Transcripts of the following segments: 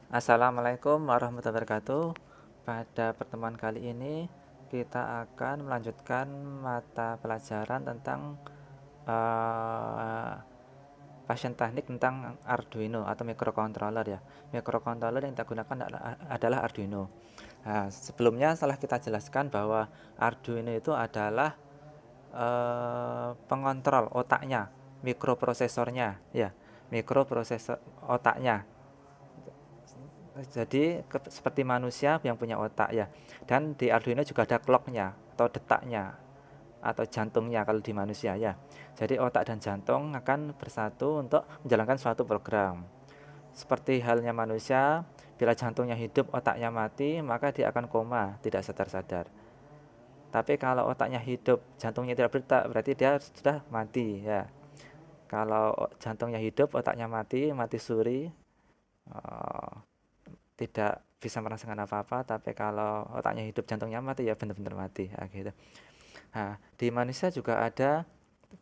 Assalamualaikum warahmatullahi wabarakatuh. Pada pertemuan kali ini kita akan melanjutkan mata pelajaran tentang eh, passion teknik tentang Arduino atau microcontroller ya. Microcontroller yang kita gunakan adalah Arduino. Nah, sebelumnya setelah kita jelaskan bahwa Arduino itu adalah pengontrol otaknya, mikroprosesornya ya, mikroprosesor otaknya. Jadi seperti manusia yang punya otak ya. Dan di Arduino juga ada clocknya atau detaknya atau jantungnya kalau di manusia ya. Jadi otak dan jantung akan bersatu untuk menjalankan suatu program. Seperti halnya manusia, bila jantungnya hidup, otaknya mati, maka dia akan koma, tidak sadar-sadar. Tapi kalau otaknya hidup, jantungnya tidak berdetak, berarti dia sudah mati ya. Kalau jantungnya hidup, otaknya mati, mati suri, eh, tidak bisa merasakan apa-apa, tapi kalau otaknya hidup jantungnya mati ya benar-benar mati ya, gitu. Nah, di manusia juga ada,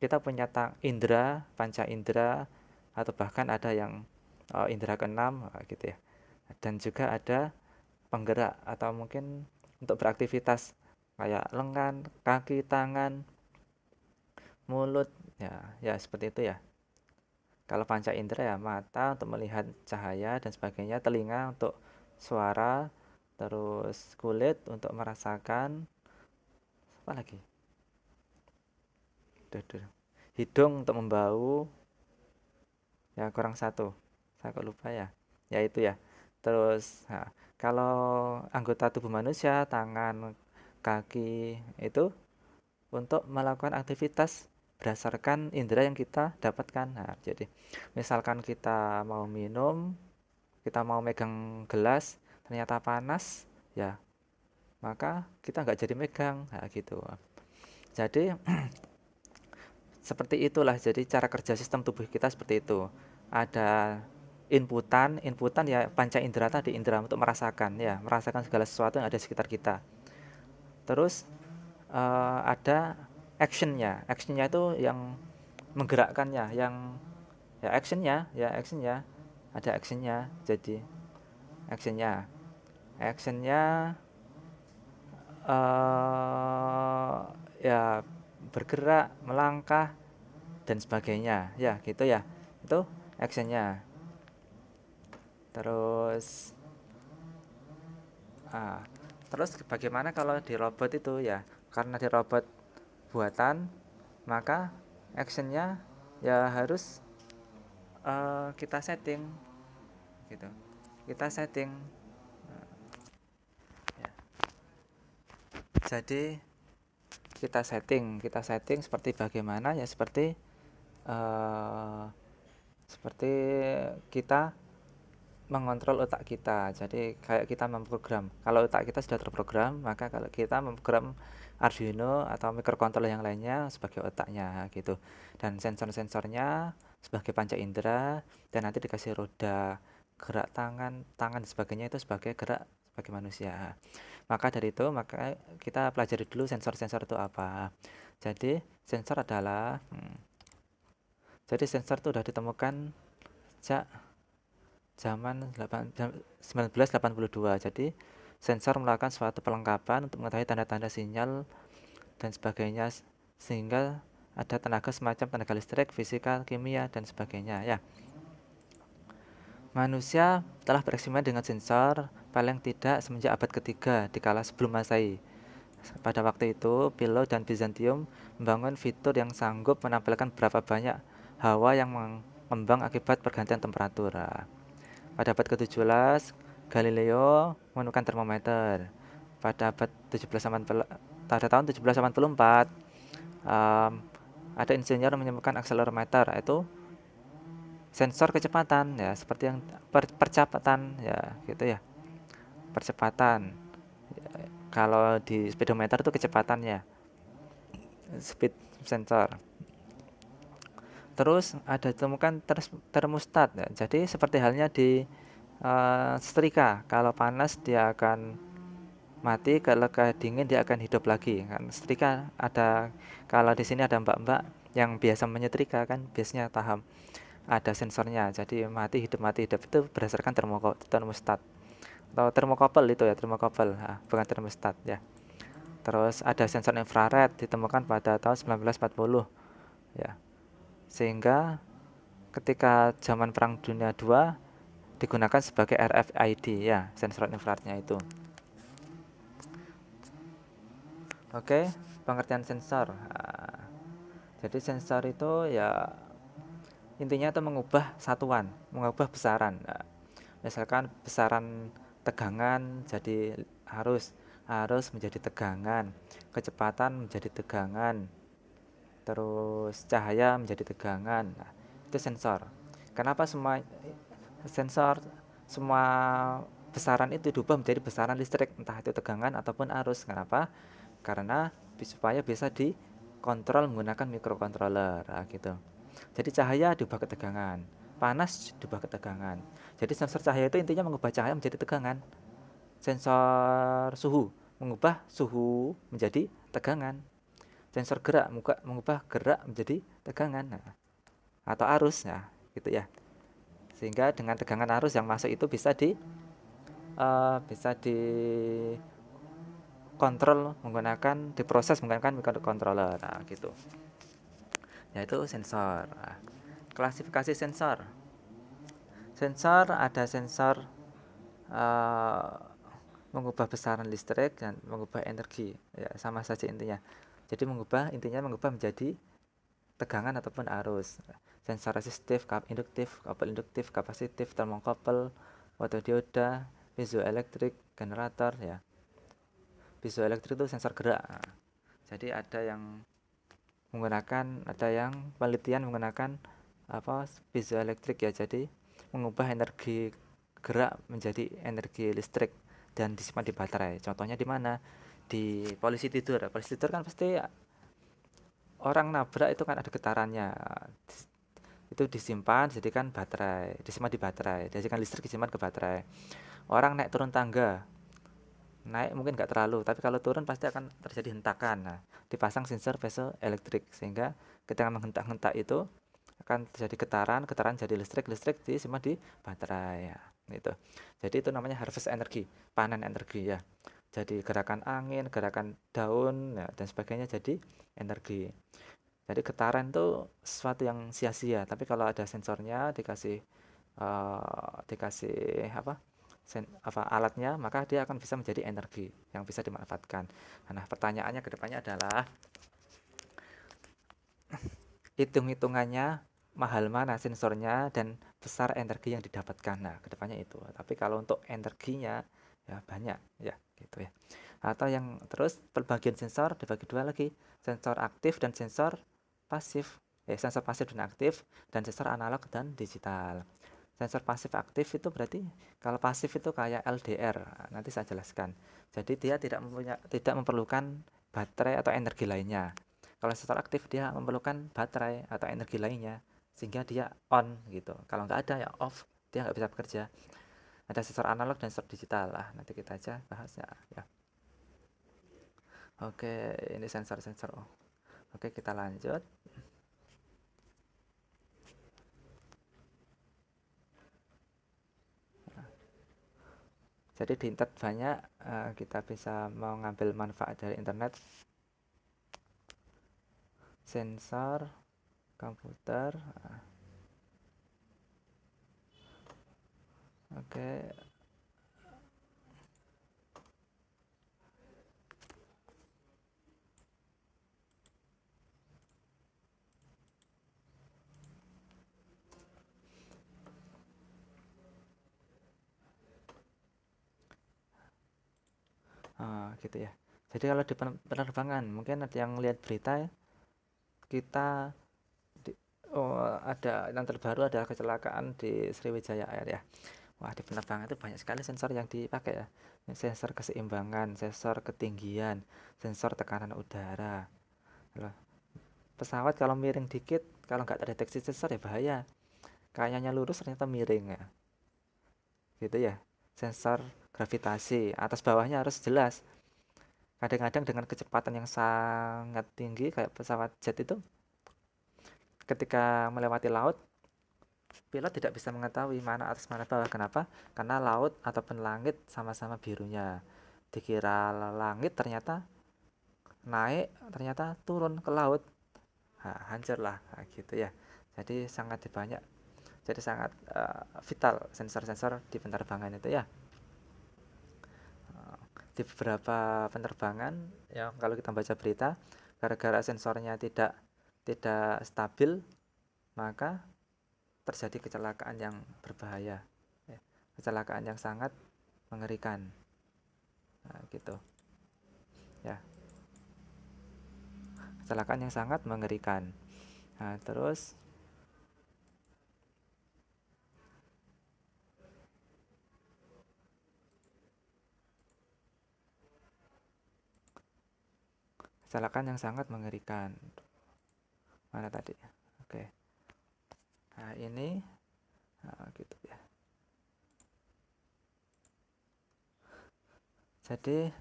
kita punya indera, panca indera, atau bahkan ada yang indera keenam gitu ya. Dan juga ada penggerak atau mungkin untuk beraktivitas kayak lengan, kaki, tangan, mulut ya, ya seperti itu ya. Kalau panca indera ya mata untuk melihat cahaya dan sebagainya, telinga untuk suara, terus kulit untuk merasakan apa lagi? Duh, duh. Hidung untuk membau, ya kurang satu. Saya kok lupa ya. Ya itu ya. Terus nah, kalau anggota tubuh manusia, tangan, kaki itu untuk melakukan aktivitas berdasarkan indera yang kita dapatkan. Nah, jadi misalkan kita mau minum, kita mau megang gelas ternyata panas ya, maka kita nggak jadi megang gitu. Jadi seperti itulah, jadi cara kerja sistem tubuh kita seperti itu. Ada inputan ya, panca indera tadi, indera untuk merasakan ya, merasakan segala sesuatu yang ada di sekitar kita. Terus ada actionnya itu yang menggerakkannya, yang ya actionnya ada actionnya. Jadi actionnya actionnya eh ya bergerak, melangkah dan sebagainya. Ya, gitu ya. Itu actionnya. Terus ah, terus bagaimana kalau di robot itu ya? Karena di robot buatan, maka actionnya ya harus kita setting gitu. Kita setting. Ya. Jadi kita setting seperti bagaimana ya, eh, seperti kita mengontrol otak kita. Jadi kayak kita memprogram. Kalau otak kita sudah terprogram, maka kalau kita memprogram Arduino atau microcontroller yang lainnya sebagai otaknya gitu. Dan sensor-sensornya sebagai panca indera, dan nanti dikasih roda, gerak tangan, tangan dan sebagainya itu sebagai gerak sebagai manusia. Maka dari itu, maka kita pelajari dulu sensor-sensor itu apa. Jadi sensor adalah jadi sensor itu sudah ditemukan sejak zaman 1982. Jadi sensor melakukan suatu pelengkapan untuk mengetahui tanda-tanda sinyal dan sebagainya, sehingga ada tenaga semacam tenaga listrik, fisika, kimia dan sebagainya ya. Manusia telah bereksperimen dengan sensor paling tidak semenjak abad ketiga di kala sebelum Masehi. Pada waktu itu, Philo dan Byzantium membangun fitur yang sanggup menampilkan berapa banyak hawa yang mengembang akibat pergantian temperatur. Pada abad ke-17, Galileo menemukan termometer. Pada abad 1780, pada tahun 1784, um, ada insinyur menemukan akselerometer, yaitu sensor kecepatan ya, seperti yang percepatan ya, gitu ya. Percepatan. Kalau di speedometer itu kecepatannya, speed sensor. Terus ada ditemukan termostat ya. Jadi seperti halnya di setrika, kalau panas dia akan mati, kalau dingin dia akan hidup lagi kan. Setrika ada, kalau di sini ada mbak-mbak yang biasa menyetrika kan, biasanya paham. ada sensornya. Jadi mati hidup itu berdasarkan termostat atau termokopel itu ya, termokopel, bukan termostat ya. Terus ada sensor infrared ditemukan pada tahun 1940 ya. Sehingga ketika zaman Perang Dunia II digunakan sebagai RFID ya, sensor infrarednya itu. Oke, pengertian sensor. Jadi sensor itu ya intinya itu mengubah satuan, mengubah besaran. Misalkan besaran tegangan jadi arus menjadi tegangan, kecepatan menjadi tegangan, terus cahaya menjadi tegangan. Itu sensor. Kenapa semua sensor, semua besaran itu diubah menjadi besaran listrik, entah itu tegangan ataupun arus? Kenapa? Karena supaya bisa dikontrol menggunakan microcontroller gitu. Jadi cahaya diubah ke tegangan, panas diubah ke tegangan. Jadi sensor cahaya itu intinya mengubah cahaya menjadi tegangan. Sensor suhu mengubah suhu menjadi tegangan. Sensor gerak mengubah gerak menjadi tegangan, atau arus ya, gitu ya. Sehingga dengan tegangan arus yang masuk itu bisa dikontrol diproses menggunakan microcontroller, gitu. Yaitu sensor. Klasifikasi sensor. Sensor ada sensor mengubah besaran listrik dan mengubah energi, ya sama saja intinya. Jadi intinya mengubah menjadi tegangan ataupun arus. Sensor resistif, induktif, couple induktif, kapasitif, termokopel, fotodioda, piezoelektrik, generator ya. Piezoelektrik itu sensor gerak. Jadi ada yang penelitian menggunakan piezoelektrik ya. Jadi mengubah energi gerak menjadi energi listrik dan disimpan di baterai. Contohnya di mana? Di polisi tidur. Polisi tidur kan pasti orang nabrak itu kan ada getarannya. Itu disimpan jadikan baterai, disimpan di baterai, dijadikan listrik disimpan ke baterai. Orang naik turun tangga, naik mungkin nggak terlalu, tapi kalau turun pasti akan terjadi hentakan. Nah, dipasang sensor piezoelektrik sehingga ketika menghentak-hentak itu akan terjadi getaran jadi listrik disimpan di baterai ya, gitu. Jadi itu namanya harvest energi, panen energi ya. Jadi gerakan angin, gerakan daun ya, dan sebagainya jadi energi. Jadi getaran itu sesuatu yang sia-sia, tapi kalau ada sensornya dikasih alatnya, maka dia akan bisa menjadi energi yang bisa dimanfaatkan. Nah, pertanyaannya ke depannya adalah hitung-hitungannya mahal mana sensornya dan besar energi yang didapatkan. Nah, kedepannya itu. Tapi kalau untuk energinya ya banyak ya, gitu ya. Atau yang terus perbagian sensor dibagi dua lagi, sensor aktif dan sensor pasif. Sensor pasif dan aktif, dan sensor analog dan digital. Sensor pasif aktif itu berarti, kalau pasif itu kayak LDR, nanti saya jelaskan. Jadi dia tidak memerlukan baterai atau energi lainnya. Kalau sensor aktif dia memerlukan baterai atau energi lainnya sehingga dia on gitu. Kalau nggak ada ya off, dia nggak bisa bekerja. Ada sensor analog dan sensor digital lah. Nanti kita aja bahasnya ya. Oke, ini sensor-sensor. Oke, kita lanjut. Jadi di internet banyak, kita bisa mengambil manfaat dari internet. Sensor komputer. Oke. Gitu ya. Jadi kalau di penerbangan mungkin ada yang lihat berita kita ada yang terbaru, ada kecelakaan di Sriwijaya Air ya. Wah, di penerbangan itu banyak sekali sensor yang dipakai ya. Sensor keseimbangan, sensor ketinggian, sensor tekanan udara. Loh, pesawat kalau miring dikit, kalau nggak terdeteksi sensor ya bahaya. Kayaknya lurus ternyata miring ya. Gitu ya. Sensor gravitasi, atas bawahnya harus jelas. Kadang-kadang dengan kecepatan yang sangat tinggi kayak pesawat jet itu, ketika melewati laut pilot tidak bisa mengetahui mana atas mana bawah. Kenapa? Karena laut ataupun langit sama-sama birunya. Dikira langit ternyata naik, ternyata turun ke laut. Hancurlah gitu ya. Jadi sangat banyak, jadi sangat vital sensor-sensor di penerbangan itu ya. Di beberapa penerbangan ya, kalau kita baca berita, gara-gara sensornya tidak stabil, maka terjadi kecelakaan yang berbahaya ya. Kecelakaan yang sangat mengerikan gitu ya, kecelakaan yang sangat mengerikan. Terus kecelakaan yang sangat mengerikan mana tadi? Oke. Ini gitu ya. Jadi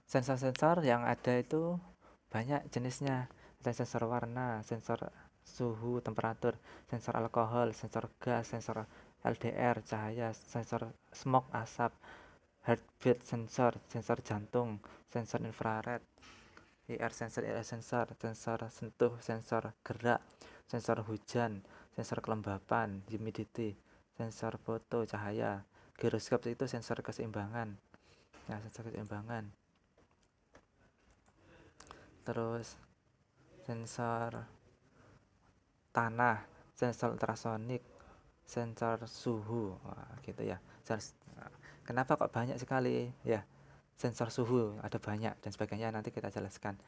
sensor-sensor yang ada itu banyak jenisnya. Ada sensor warna, sensor suhu, temperatur, sensor alkohol, sensor gas, sensor LDR, cahaya, sensor smoke, asap, heartbeat sensor, sensor jantung, sensor infrared, IR sensor, sensor sentuh, sensor gerak, sensor hujan, sensor kelembapan, humidity, sensor foto, cahaya, giroskop itu sensor keseimbangan. Sensor keseimbangan. Terus sensor tanah, sensor ultrasonik, sensor suhu, gitu ya. Kenapa kok banyak sekali ya? Sensor suhu ada banyak dan sebagainya, nanti kita jelaskan.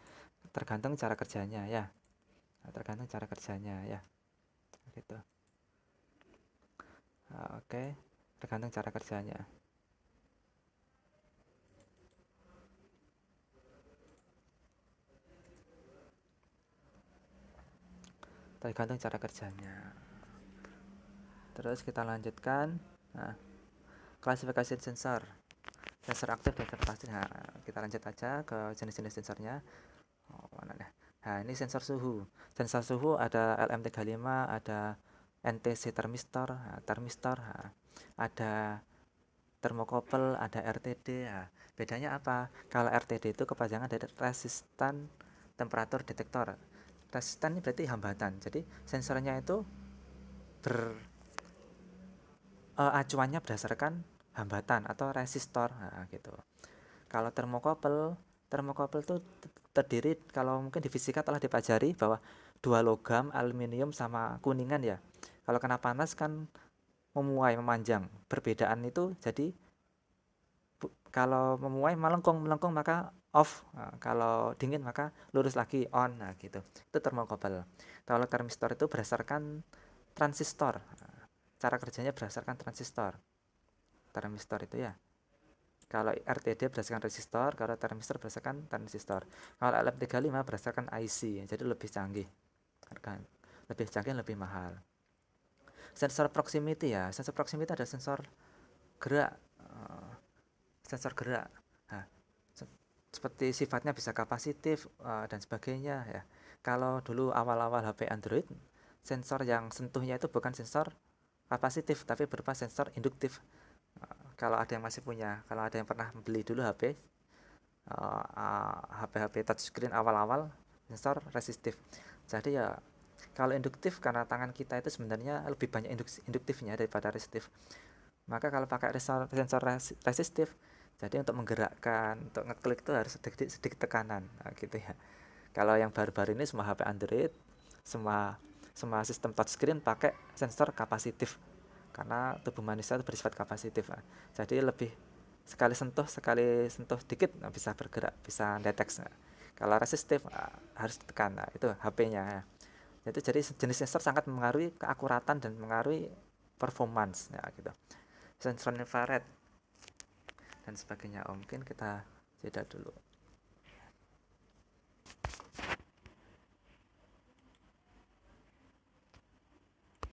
Tergantung cara kerjanya ya. Tergantung cara kerjanya ya. Gitu. Oke, tergantung cara kerjanya. Tergantung cara kerjanya. Terus kita lanjutkan. Klasifikasi sensor. Sensor aktif dan sensor pasif. Kita lanjut aja ke jenis-jenis sensornya. Ini sensor suhu. Sensor suhu ada LM35, ada NTC termistor, ada termokopel, ada RTD. Bedanya apa? Kalau RTD itu kepanjangan dari resistan temperatur detektor. Resistan ini berarti hambatan. Jadi sensornya itu acuannya berdasarkan hambatan atau resistor gitu. Kalau termokopel itu terdiri, kalau mungkin di fisika telah dipelajari bahwa dua logam, aluminium sama kuningan ya. Kalau kena panas kan memuai, memanjang. Perbedaan itu jadi kalau memuai melengkung maka off. Kalau dingin maka lurus lagi on. Gitu. Itu termokopel. Kalau termistor itu berdasarkan transistor. Cara kerjanya berdasarkan transistor. Termistor itu ya. Kalau RTD berdasarkan resistor, kalau termistor berdasarkan transistor. Kalau LM35 berdasarkan IC, jadi lebih canggih. Lebih canggih, lebih mahal. Sensor proximity ya. Sensor proximity ada sensor gerak. Seperti sifatnya bisa kapasitif dan sebagainya ya. Kalau dulu awal-awal HP Android, sensor yang sentuhnya itu bukan sensor kapasitif tapi berupa sensor induktif. Kalau ada yang masih punya, kalau ada yang pernah beli dulu HP touchscreen awal-awal, sensor resistif. Jadi ya kalau induktif, karena tangan kita itu sebenarnya lebih banyak induktifnya daripada resistif, maka kalau pakai sensor resistif, jadi untuk menggerakkan, untuk ngeklik itu harus sedikit tekanan gitu ya. Kalau yang baru-baru ini semua HP Android, semua sistem touchscreen pakai sensor kapasitif, karena tubuh manusia itu bersifat kapasitif. Jadi lebih sekali sentuh dikit bisa bergerak, bisa deteksi. Kalau resistif harus ditekan, itu HP-nya. Jadi jenis sensor sangat mempengaruhi keakuratan dan mempengaruhi performance ya gitu. Sensor infrared dan sebagainya. Mungkin kita jeda dulu.